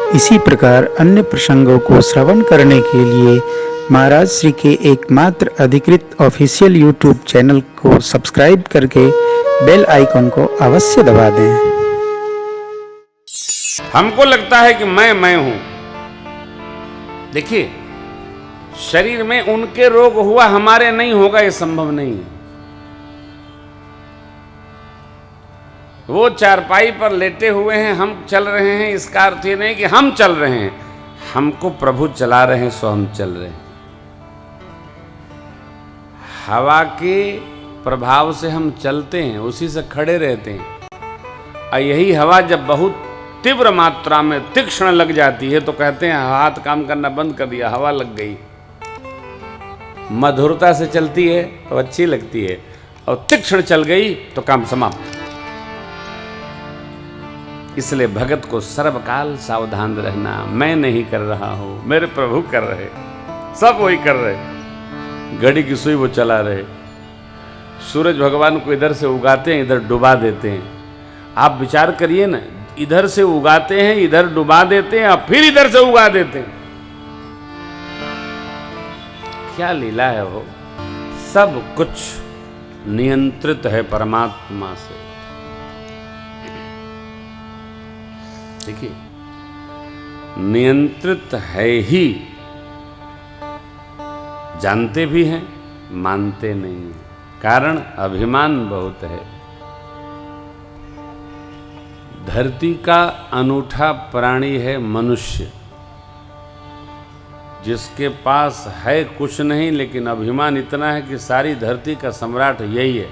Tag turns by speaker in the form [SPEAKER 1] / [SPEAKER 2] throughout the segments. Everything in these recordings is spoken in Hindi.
[SPEAKER 1] इसी प्रकार अन्य प्रसंगों को श्रवण करने के लिए महाराज श्री के एकमात्र अधिकृत ऑफिशियल यूट्यूब चैनल को सब्सक्राइब करके बेल आइकन को अवश्य दबा दें।
[SPEAKER 2] हमको लगता है कि मैं हूं। देखिए, शरीर में उनके रोग हुआ, हमारे नहीं होगा, यह संभव नहीं है। वो चारपाई पर लेटे हुए हैं, हम चल रहे हैं, इसका अर्थ ये नहीं कि हम चल रहे हैं, हमको प्रभु चला रहे हैं, सो हम चल रहे हैं। हवा के प्रभाव से हम चलते हैं, उसी से खड़े रहते हैं। और यही हवा जब बहुत तीव्र मात्रा में तीक्ष्ण लग जाती है तो कहते हैं हाथ काम करना बंद कर दिया, हवा लग गई। मधुरता से चलती है तो अच्छी लगती है, और तीक्ष्ण चल गई तो काम समाप्त। इसलिए भगत को सर्वकाल सावधान रहना। मैं नहीं कर रहा हूं, मेरे प्रभु कर रहे, सब वही कर रहे। घड़ी की सुई वो चला रहे। सूरज भगवान को इधर से उगाते हैं, इधर डुबा देते हैं। आप विचार करिए ना, इधर से उगाते हैं, इधर डुबा देते हैं, और फिर इधर से उगा देते हैं। क्या लीला है वो। सब कुछ नियंत्रित है परमात्मा से। देखिए, नियंत्रित है ही, जानते भी हैं, मानते नहीं। कारण अभिमान बहुत है। धरती का अनूठा प्राणी है मनुष्य, जिसके पास है कुछ नहीं, लेकिन अभिमान इतना है कि सारी धरती का सम्राट यही है।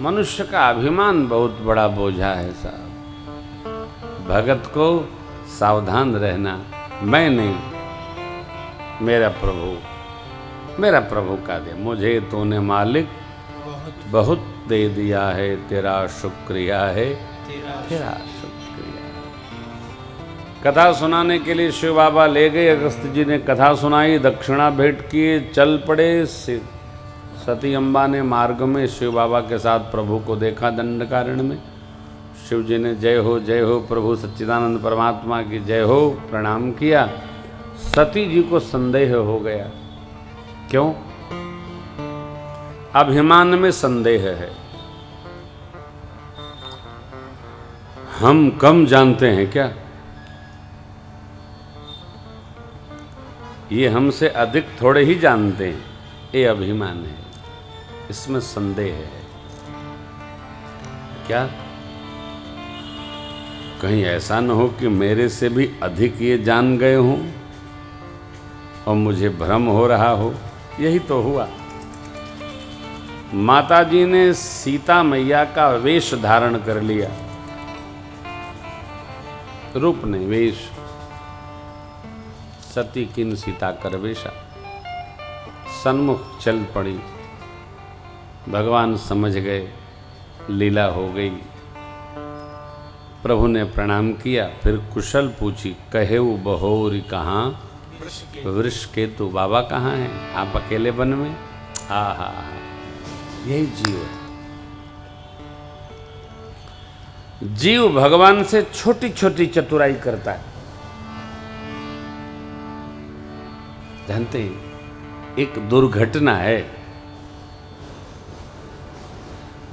[SPEAKER 2] मनुष्य का अभिमान बहुत बड़ा बोझा है साहब। भगत को सावधान रहना। मैं नहीं, मेरा प्रभु का दे। मुझे तूने मालिक बहुत दे दिया है, तेरा शुक्रिया है, तेरा शुक्रिया। कथा सुनाने के लिए शिव बाबा ले गए। अगस्त जी ने कथा सुनाई, दक्षिणा भेंट किए, चल पड़े। सती अम्बा ने मार्ग में शिव बाबा के साथ प्रभु को देखा दंडकारण्य में। शिव जी ने जय हो प्रभु सच्चिदानंद परमात्मा की जय हो प्रणाम किया। सती जी को संदेह हो गया। क्यों? अभिमान में संदेह है। हम कम जानते हैं क्या? ये हमसे अधिक थोड़े ही जानते हैं। ये अभिमान है, इसमें संदेह है। क्या कहीं ऐसा न हो कि मेरे से भी अधिक ये जान गए हों और मुझे भ्रम हो रहा हो? यही तो हुआ। माता जी ने सीता मैया का वेश धारण कर लिया, रूप नहीं वेश। सती किन सीता कर वेशा। सन्मुख चल पड़ी। भगवान समझ गए, लीला हो गई। प्रभु ने प्रणाम किया, फिर कुशल पूछी। कहे वो बहोरी कहाँ? वृष केतु बाबा कहाँ हैं? आप अकेले वन में? हा, यही जीव है। जीव भगवान से छोटी छोटी चतुराई करता है। जानते हैं, एक दुर्घटना है।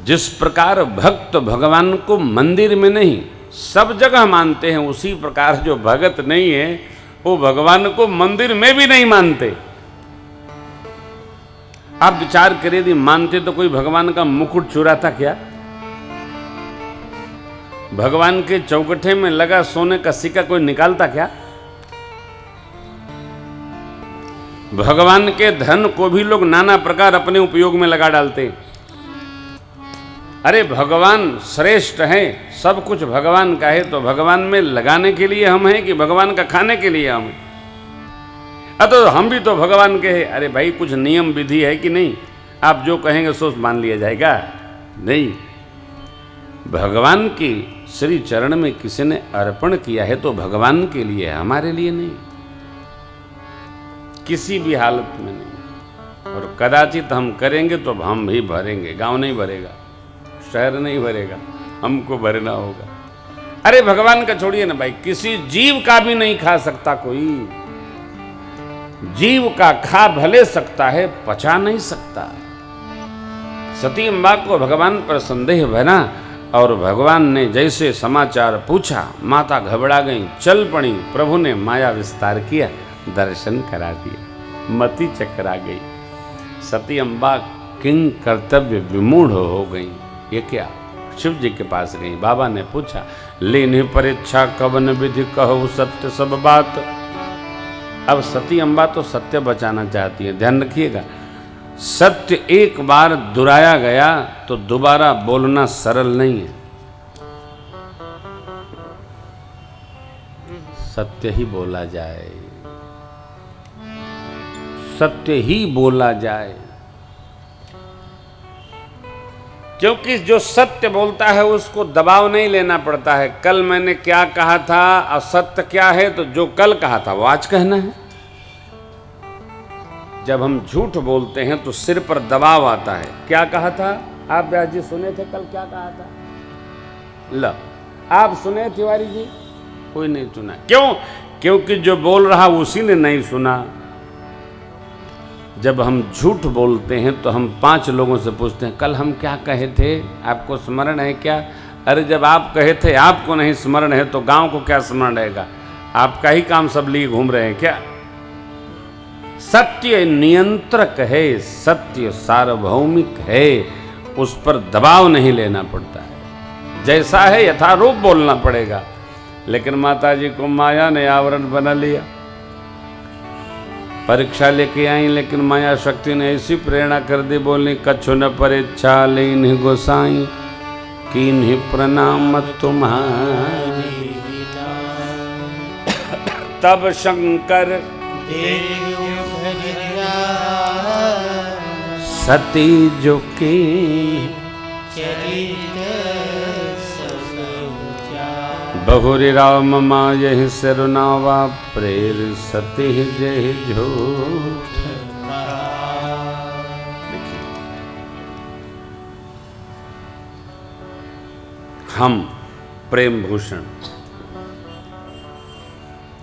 [SPEAKER 2] जिस प्रकार भक्त भगवान को मंदिर में नहीं सब जगह मानते हैं, उसी प्रकार जो भगत नहीं है वो भगवान को मंदिर में भी नहीं मानते। आप विचार करिए, यदि मानते तो कोई भगवान का मुकुट चुराता क्या? भगवान के चौकठे में लगा सोने का सिक्का कोई निकालता क्या? भगवान के धन को भी लोग नाना प्रकार अपने उपयोग में लगा डालते हैं। अरे भगवान श्रेष्ठ हैं, सब कुछ भगवान का है, तो भगवान में लगाने के लिए हम हैं कि भगवान का खाने के लिए हम हैं? तो हम भी तो भगवान के हैं। अरे भाई, कुछ नियम विधि है कि नहीं? आप जो कहेंगे सो मान लिया जाएगा? नहीं। भगवान की श्री चरण में किसी ने अर्पण किया है तो भगवान के लिए, हमारे लिए नहीं, किसी भी हालत में नहीं। और कदाचित हम करेंगे तो हम भी भरेंगे। गांव नहीं भरेगा, शहर नहीं भरेगा, हमको भरना होगा। अरे भगवान का छोड़िए ना भाई, किसी जीव का भी नहीं खा सकता कोई। जीव का खा भले सकता है, पचा नहीं सकता। सती अम्बा को भगवान पर संदेह बना और भगवान ने जैसे समाचार पूछा, माता घबरा गई, चल पड़ी। प्रभु ने माया विस्तार किया, दर्शन करा दिया, मति चकरा गई। सती अम्बा किंग कर्तव्य विमूढ़ हो गई। ये क्या? शिव जी के पास गई। बाबा ने पूछा, लेने परीक्षा कवन विधि कहो सत्य सब बात। अब सती अम्बा तो सत्य बचाना चाहती है। ध्यान रखिएगा, सत्य एक बार दुहराया गया तो दोबारा बोलना सरल नहीं है। सत्य ही बोला जाए, सत्य ही बोला जाए, क्योंकि जो सत्य बोलता है उसको दबाव नहीं लेना पड़ता है। कल मैंने क्या कहा था और सत्य क्या है, तो जो कल कहा था वो आज कहना है। जब हम झूठ बोलते हैं तो सिर पर दबाव आता है। क्या कहा था? आप व्यास जी सुने थे कल क्या कहा था? लो, आप सुने तिवारी जी? कोई नहीं सुना। क्यों? क्योंकि जो बोल रहा उसी ने नहीं सुना। जब हम झूठ बोलते हैं तो हम 5 लोगों से पूछते हैं, कल हम क्या कहे थे, आपको स्मरण है क्या? अरे जब आप कहे थे आपको नहीं स्मरण है तो गांव को क्या स्मरण रहेगा? आपका ही काम सब लिए घूम रहे हैं क्या? सत्य नियंत्रक है, सत्य सार्वभौमिक है, उस पर दबाव नहीं लेना पड़ता है। जैसा है यथारूप बोलना पड़ेगा। लेकिन माता जी को माया ने आवरण बना लिया। परीक्षा लेके आई, लेकिन माया शक्ति ने ऐसी प्रेरणा कर दी, बोली कछु न परीक्षा लेन गोसाई, कीन्ही प्रणाम तुम्हारी। तब शंकर सती जो की बहुरी राम माय सिरुनावा, प्रेर सती जय झूठ। हम प्रेम भूषण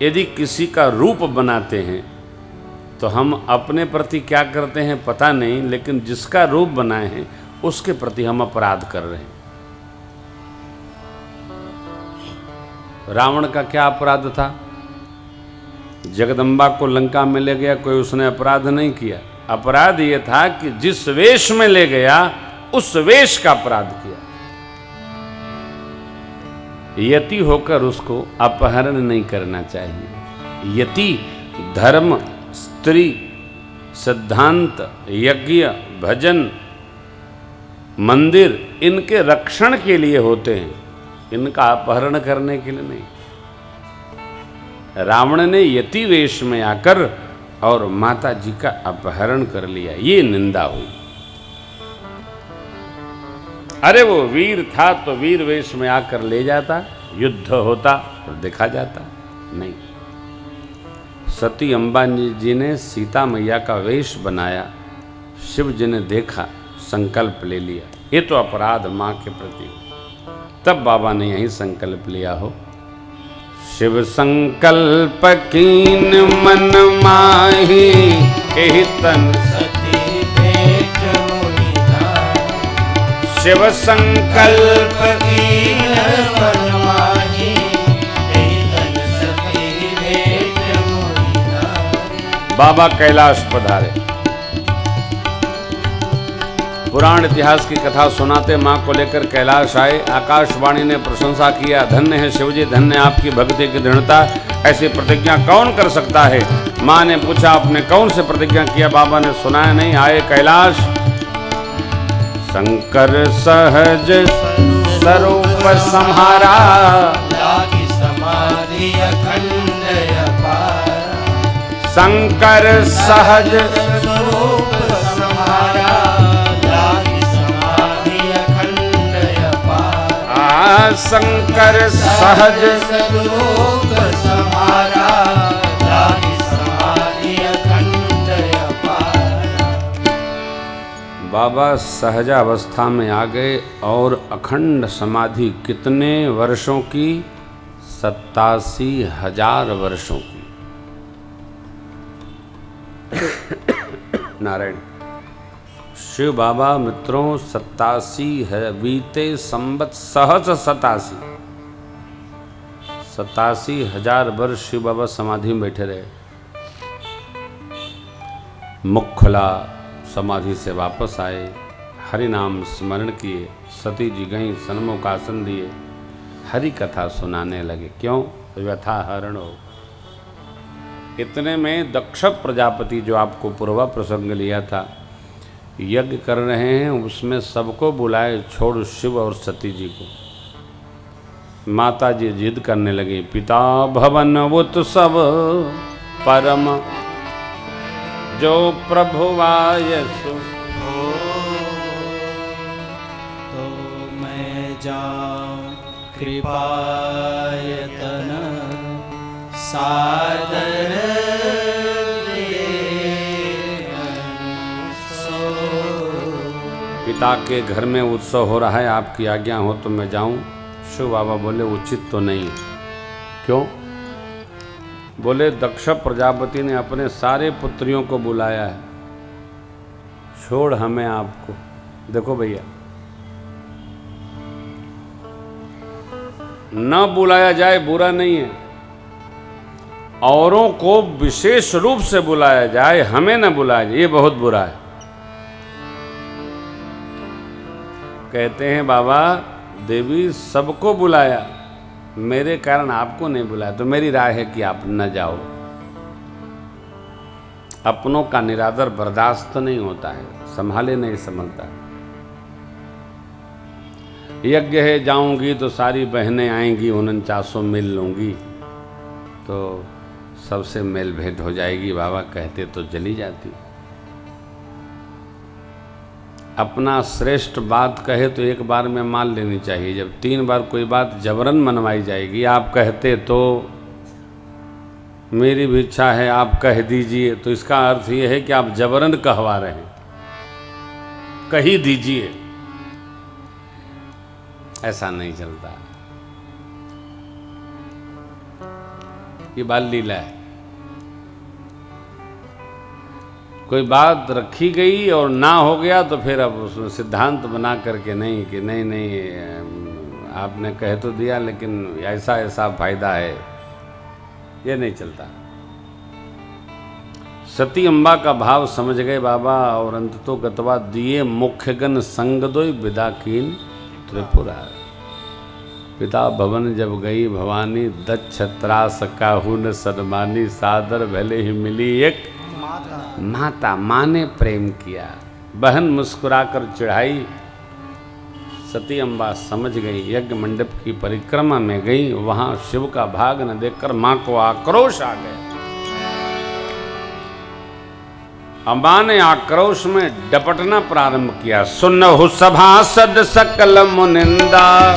[SPEAKER 2] यदि किसी का रूप बनाते हैं तो हम अपने प्रति क्या करते हैं पता नहीं, लेकिन जिसका रूप बनाए हैं उसके प्रति हम अपराध कर रहे हैं। रावण का क्या अपराध था? जगदम्बा को लंका में ले गया, कोई उसने अपराध नहीं किया। अपराध यह था कि जिस वेश में ले गया उस वेश का अपराध किया। यति होकर उसको अपहरण नहीं करना चाहिए। यति धर्म, स्त्री, सिद्धांत, यज्ञ, भजन, मंदिर इनके रक्षण के लिए होते हैं, इनका अपहरण करने के लिए नहीं। रावण ने यति वेश में आकर और माता जी का अपहरण कर लिया, ये निंदा हुई। अरे वो वीर था तो वीर वेश में आकर ले जाता, युद्ध होता तो देखा जाता नहीं। सती अम्बा जी ने सीता मैया का वेश बनाया, शिव जी ने देखा, संकल्प ले लिया। ये तो अपराध माँ के प्रति। तब बाबा ने यही संकल्प लिया हो, शिव संकल्प कीन मन माही, एहि तन सती भेंट मोहि धाम। शिव संकल्प कीन मन माही, एहि तन सती भेंट मोहि धाम। बाबा कैलाश पधारे, पुराण इतिहास की कथा सुनाते माँ को लेकर कैलाश आए। आकाशवाणी ने प्रशंसा किया, धन्य है शिवजी, धन्य आपकी भक्ति की दृढ़ता, ऐसी प्रतिज्ञा कौन कर सकता है। माँ ने पूछा, आपने कौन से प्रतिज्ञा किया? बाबा ने सुनाया नहीं। आए कैलाश, शंकर सहज स्वरूप सम्हारा, लागी समाधि अखंड अपार। शंकर सहज स्वरूप सम्हारा, शंकर सहज स्वरूप सम्हारा, लागी समाधि अखंड अपार। बाबा सहजावस्था में आ गए और अखंड समाधि कितने वर्षों की? 87,000 वर्षों की। नारायण शिव बाबा मित्रों 87 है, बीते संबत सहज 87,000 वर्ष शिव बाबा समाधि में बैठे रहे। मुख खुला, समाधि से वापस आए, हरि नाम स्मरण किए, सती जी गई, सन्मुख आसन दिए, हरि कथा सुनाने लगे। क्यों? व्यथा हरण हो। इतने में दक्ष प्रजापति, जो आपको पूर्वा प्रसंग लिया था, यज्ञ कर रहे हैं, उसमें सबको बुलाए छोड़ शिव और सती जी को। माता जी जिद करने लगी, पिता भवन उत्सव परम जो प्रभु आयसु
[SPEAKER 3] तो मैं जाऊं कृपायतन सादर
[SPEAKER 2] पिता के घर में उत्सव हो रहा है, आपकी आज्ञा हो तो मैं जाऊं। शिव बाबा बोले उचित तो नहीं। क्यों? बोले दक्ष प्रजापति ने अपने सारे पुत्रियों को बुलाया है, छोड़ हमें आपको। देखो भैया, न बुलाया जाए बुरा नहीं है, औरों को विशेष रूप से बुलाया जाए, हमें न बुलाया जाए, ये बहुत बुरा है। कहते हैं बाबा देवी सबको बुलाया, मेरे कारण आपको नहीं बुलाया, तो मेरी राय है कि आप न जाओ। अपनों का निरादर बर्दाश्त नहीं होता है, संभाले नहीं संभलता। यज्ञ है, जाऊंगी तो सारी बहनें आएंगी, 49 मिल लूंगी, तो सबसे मेल भेंट हो जाएगी। बाबा कहते तो जली जाती। अपना श्रेष्ठ बात कहे तो एक बार में मान लेनी चाहिए। जब 3 बार कोई बात जबरन मनवाई जाएगी, आप कहते तो मेरी भी इच्छा है आप कह दीजिए, तो इसका अर्थ ये है कि आप जबरन कहवा रहे हैं, कही दीजिए। ऐसा नहीं चलता, ये बाल लीला है। कोई बात रखी गई और ना हो गया तो फिर अब उसमें सिद्धांत बना करके नहीं कि नहीं नहीं आपने कह तो दिया लेकिन ऐसा ऐसा फायदा है, ये नहीं चलता। सती अम्बा का भाव समझ गए बाबा और अंततो गतवा दिए मुख्यगन संग दोई विदा कीन त्रिपुरा। पिता भवन जब गई भवानी, दक्ष त्रास काहू न सन्मानी, सादर भले ही मिली एक माता। माँ ने प्रेम किया, बहन मुस्कुराकर चढ़ाई। सती अम्बा समझ गई, यज्ञ मंडप की परिक्रमा में गई, वहां शिव का भाग न देखकर मां को आक्रोश आ गया। अम्बा ने आक्रोश में डपटना प्रारंभ किया। सुनहु सभासद सकल मुनिंदा,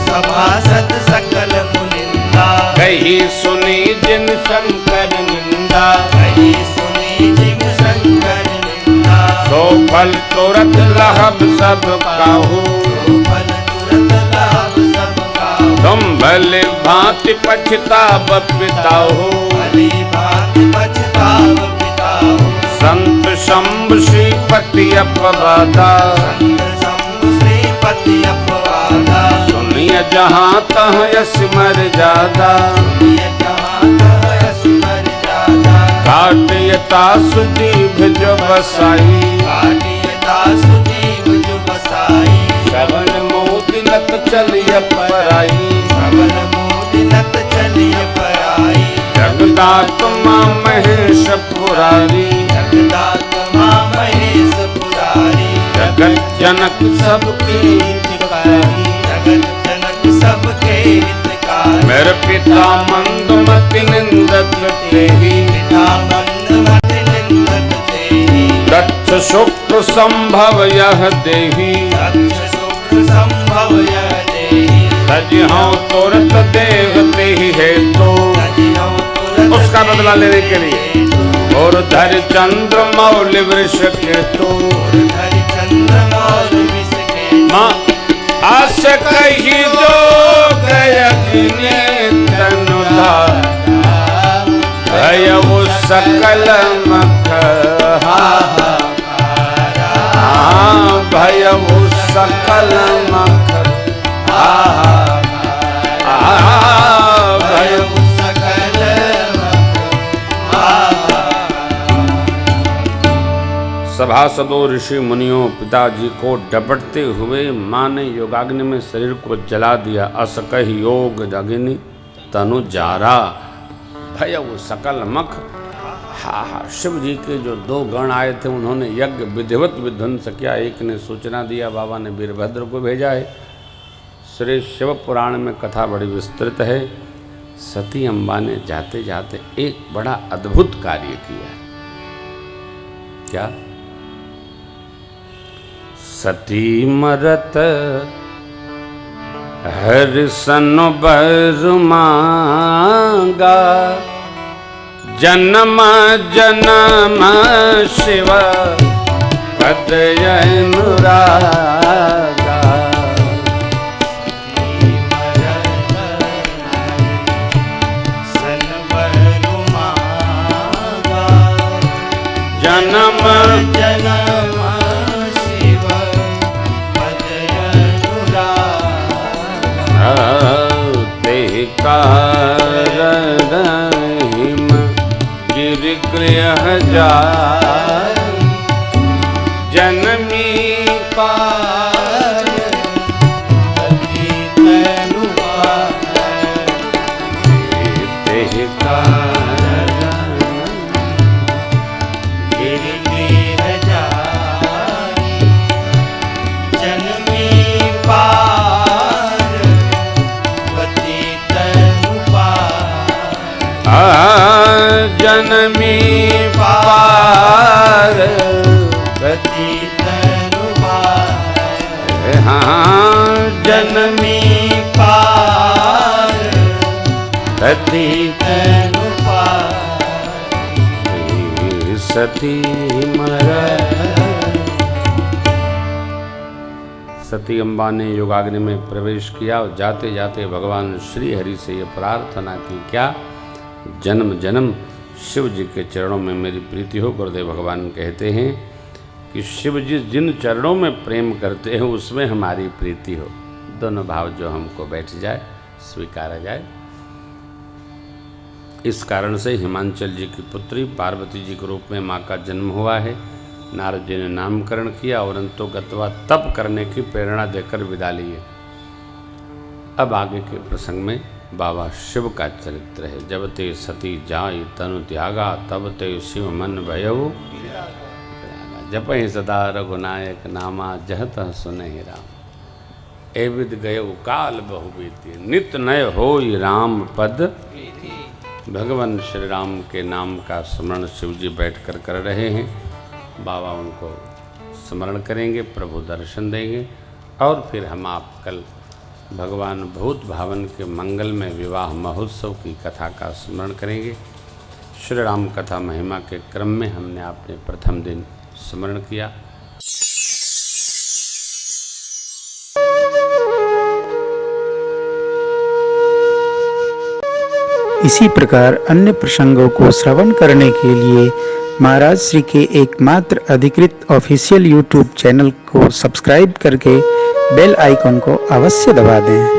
[SPEAKER 3] सभासद सकल मुनिंदा,
[SPEAKER 2] कही सुनी जिन शंकर निंदा,
[SPEAKER 3] कही सुनी जिन शंकर निंदा,
[SPEAKER 2] सो फल तुरत लहब सब काहू,
[SPEAKER 3] सो फल तुरत लाभ सब काहू,
[SPEAKER 2] तुम भले भांति पछताव पिताहु,
[SPEAKER 3] भली भांति पछताव पिताहु,
[SPEAKER 2] संत शंभु श्रीपति अपवादा,
[SPEAKER 3] संत शंभु श्रीपति अपवादा,
[SPEAKER 2] सुनिय जहाँ तह यश मर्यादा,
[SPEAKER 3] सुनिय जहाँ तह यश मर्यादा,
[SPEAKER 2] काटियता सुजीव जो बसाई,
[SPEAKER 3] काटियता सुजीव जो बसाई,
[SPEAKER 2] श्रवण मोदिनत चलिय पराई,
[SPEAKER 3] श्रवण मोदिनत चलिय पराई,
[SPEAKER 2] जगदात्मा महेश पुरारी,
[SPEAKER 3] जगदात्मा महेश पुरारी,
[SPEAKER 2] जगत जनक सबकी हितकारी,
[SPEAKER 3] जगत जनक सबके हितकारी,
[SPEAKER 2] मेरे पिता मंदमति निंदत तेहि,
[SPEAKER 3] पिता मंदमति निंदत तेहि,
[SPEAKER 2] दक्ष शुक्र संभव यह देहि,
[SPEAKER 3] दक्ष शुक्र संभव यह देहि,
[SPEAKER 2] तजिहौं तुरत देव तेहि हेतु,
[SPEAKER 3] तजिहौं तुरत
[SPEAKER 2] उसका बदला लेने के लिए। और धर चंद्र मौल वृष केतु,
[SPEAKER 3] हरि चंद्र धर्म और विष के
[SPEAKER 2] माँ आस कही जो गयग्नि तनु धारा भयउ सकल मख भयउ सकल मख भयउ
[SPEAKER 3] सकल
[SPEAKER 2] सभासदों ऋषि मुनियों पिताजी को डपटते हुए माँ ने योगाग्नि में शरीर को जला दिया। असकह योग अग्नि तनु जारा भयउ सकल मख। शिव जी के जो दो गण आए थे उन्होंने यज्ञ विधिवत विध्वंस किया। एक ने सूचना दिया, बाबा ने वीरभद्र को भेजा है। श्री शिव पुराण में कथा बड़ी विस्तृत है। सती अम्बा ने जाते जाते एक बड़ा अद्भुत कार्य किया। क्या? सती मरत हरिसन बर मांगा जन्म जन्म शिव पद अनुरागा। जन्म
[SPEAKER 3] जन्म शिव पद अनुरागा।
[SPEAKER 2] ते कारण हिम गिर गृह जा जनमी
[SPEAKER 3] पार अतीत अनुपार।
[SPEAKER 2] ते कारण
[SPEAKER 3] गिर गृह जाई जनमी पार अतीत अनुपार।
[SPEAKER 2] जनमी पार
[SPEAKER 3] अतीत अनुपार।
[SPEAKER 2] हाँ
[SPEAKER 3] जनमी पार
[SPEAKER 2] अतीत
[SPEAKER 3] अनुपार।
[SPEAKER 2] सती मर। सती अम्बा ने योगाग्नि में प्रवेश किया और जाते जाते भगवान श्री हरि से ये प्रार्थना की, क्या? जन्म जन्म शिव जी के चरणों में मेरी प्रीति हो। गुरुदेव भगवान कहते हैं कि शिव जी जिन चरणों में प्रेम करते हैं उसमें हमारी प्रीति हो। दोनों भाव जो हमको बैठ जाए, स्वीकारा जाए। इस कारण से हिमांचल जी की पुत्री पार्वती जी के रूप में माँ का जन्म हुआ है। नारद जी ने नामकरण किया और अंतोगत्वा तप करने की प्रेरणा देकर विदा लिए। अब आगे के प्रसंग में बाबा शिव का चरित्र है। जब ते सती जाई तनु त्यागा तब ते शिव मन भयउ जपहि सदा रघुनायक नामा जहत सुनहि राम। एविद गयो काल बहु बीती नित नय होई राम पद। भगवान श्री राम के नाम का स्मरण शिव जी बैठकर कर रहे हैं। बाबा उनको स्मरण करेंगे, प्रभु दर्शन देंगे और फिर हम आप कल भगवान भूत भावन के मंगल में विवाह महोत्सव की कथा का स्मरण करेंगे। श्री राम कथा महिमा के क्रम में हमने आपने प्रथम दिन स्मरण किया।
[SPEAKER 1] इसी प्रकार अन्य प्रसंगों को श्रवण करने के लिए महाराज श्री के एकमात्र अधिकृत ऑफिशियल यूट्यूब चैनल को सब्सक्राइब करके बेल आइकन को अवश्य दबा दें।